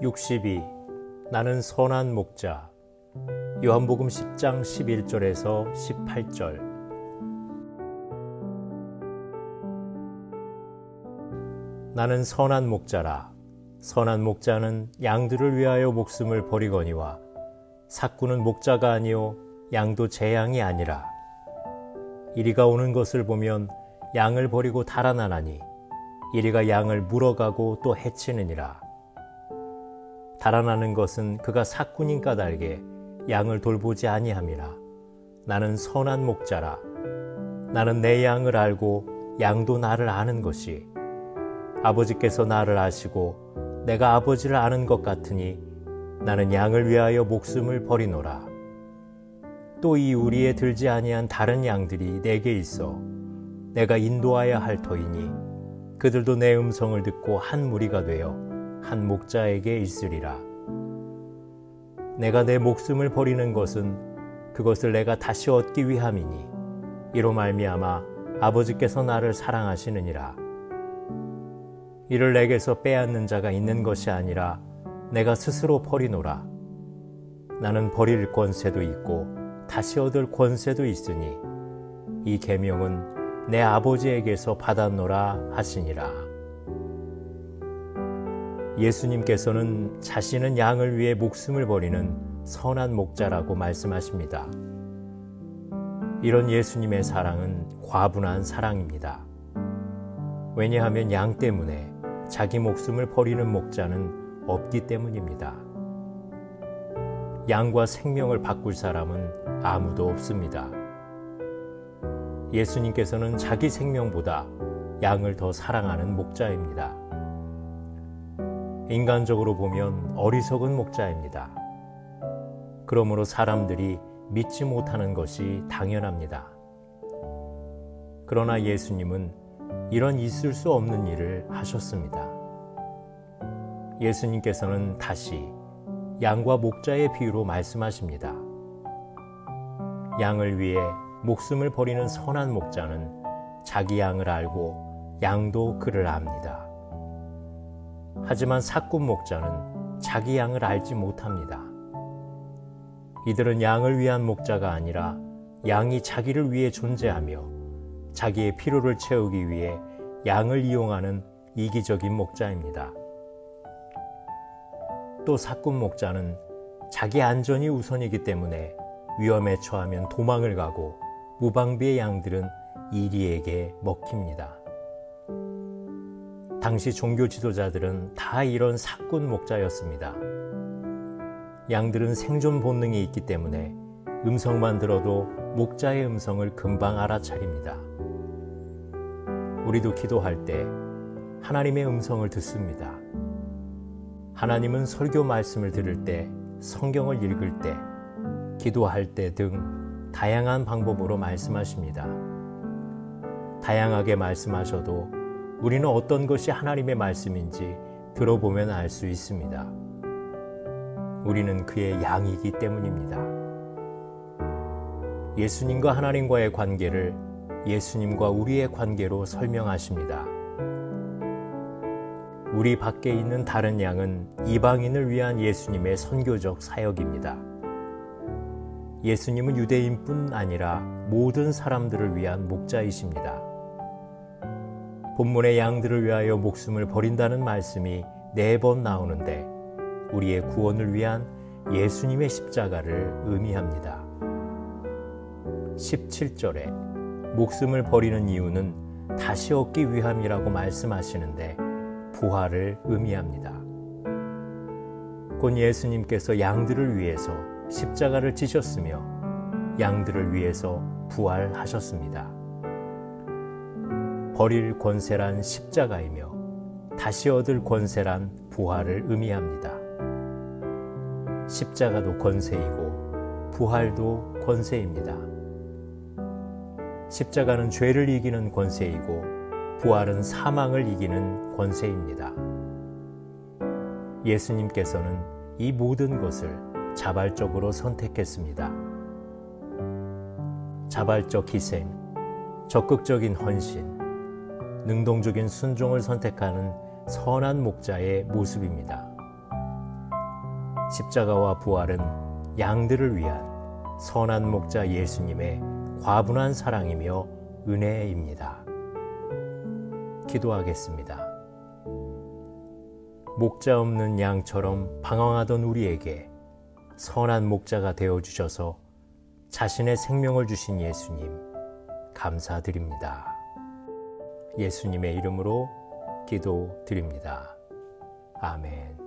62. 나는 선한 목자. 요한복음 10장 11절에서 18절. 나는 선한 목자라. 선한 목자는 양들을 위하여 목숨을 버리거니와 삭구는 목자가 아니요 양도 제 양이 아니라. 이리가 오는 것을 보면 양을 버리고 달아나나니 이리가 양을 물어가고 또 해치느니라. 달아나는 것은 그가 삭군인 까닭에 양을 돌보지 아니함이라. 나는 선한 목자라. 나는 내 양을 알고 양도 나를 아는 것이 아버지께서 나를 아시고 내가 아버지를 아는 것 같으니 나는 양을 위하여 목숨을 버리노라. 또 이 우리에 들지 아니한 다른 양들이 내게 있어 내가 인도하여 할 터이니 그들도 내 음성을 듣고 한 무리가 되어 한 목자에게 있으리라. 내가 내 목숨을 버리는 것은 그것을 내가 다시 얻기 위함이니 이로 말미암아 아버지께서 나를 사랑하시느니라. 이를 내게서 빼앗는 자가 있는 것이 아니라 내가 스스로 버리노라. 나는 버릴 권세도 있고 다시 얻을 권세도 있으니 이 계명은 내 아버지에게서 받았노라 하시니라. 예수님께서는 자신은 양을 위해 목숨을 버리는 선한 목자라고 말씀하십니다. 이런 예수님의 사랑은 과분한 사랑입니다. 왜냐하면 양 때문에 자기 목숨을 버리는 목자는 없기 때문입니다. 양과 생명을 바꿀 사람은 아무도 없습니다. 예수님께서는 자기 생명보다 양을 더 사랑하는 목자입니다. 인간적으로 보면 어리석은 목자입니다. 그러므로 사람들이 믿지 못하는 것이 당연합니다. 그러나 예수님은 이런 있을 수 없는 일을 하셨습니다. 예수님께서는 다시 양과 목자의 비유로 말씀하십니다. 양을 위해 목숨을 버리는 선한 목자는 자기 양을 알고 양도 그를 압니다. 하지만 삭군 목자는 자기 양을 알지 못합니다. 이들은 양을 위한 목자가 아니라 양이 자기를 위해 존재하며 자기의 필요를 채우기 위해 양을 이용하는 이기적인 목자입니다. 또 삭군 목자는 자기 안전이 우선이기 때문에 위험에 처하면 도망을 가고 무방비의 양들은 이리에게 먹힙니다. 당시 종교 지도자들은 다 이런 삭군 목자였습니다. 양들은 생존 본능이 있기 때문에 음성만 들어도 목자의 음성을 금방 알아차립니다. 우리도 기도할 때 하나님의 음성을 듣습니다. 하나님은 설교 말씀을 들을 때, 성경을 읽을 때, 기도할 때 등 다양한 방법으로 말씀하십니다. 다양하게 말씀하셔도 우리는 어떤 것이 하나님의 말씀인지 들어보면 알 수 있습니다. 우리는 그의 양이기 때문입니다. 예수님과 하나님과의 관계를 예수님과 우리의 관계로 설명하십니다. 우리 밖에 있는 다른 양은 이방인을 위한 예수님의 선교적 사역입니다. 예수님은 유대인뿐 아니라 모든 사람들을 위한 목자이십니다. 본문의 양들을 위하여 목숨을 버린다는 말씀이 4번 나오는데 우리의 구원을 위한 예수님의 십자가를 의미합니다. 17절에 목숨을 버리는 이유는 다시 얻기 위함이라고 말씀하시는데 부활을 의미합니다. 곧 예수님께서 양들을 위해서 십자가를 지셨으며 양들을 위해서 부활하셨습니다. 버릴 권세란 십자가이며 다시 얻을 권세란 부활을 의미합니다. 십자가도 권세이고 부활도 권세입니다. 십자가는 죄를 이기는 권세이고 부활은 사망을 이기는 권세입니다. 예수님께서는 이 모든 것을 자발적으로 선택했습니다. 자발적 희생, 적극적인 헌신, 능동적인 순종을 선택하는 선한 목자의 모습입니다. 십자가와 부활은 양들을 위한 선한 목자 예수님의 과분한 사랑이며 은혜입니다. 기도하겠습니다. 목자 없는 양처럼 방황하던 우리에게 선한 목자가 되어주셔서 자신의 생명을 주신 예수님, 감사드립니다. 예수님의 이름으로 기도드립니다. 아멘.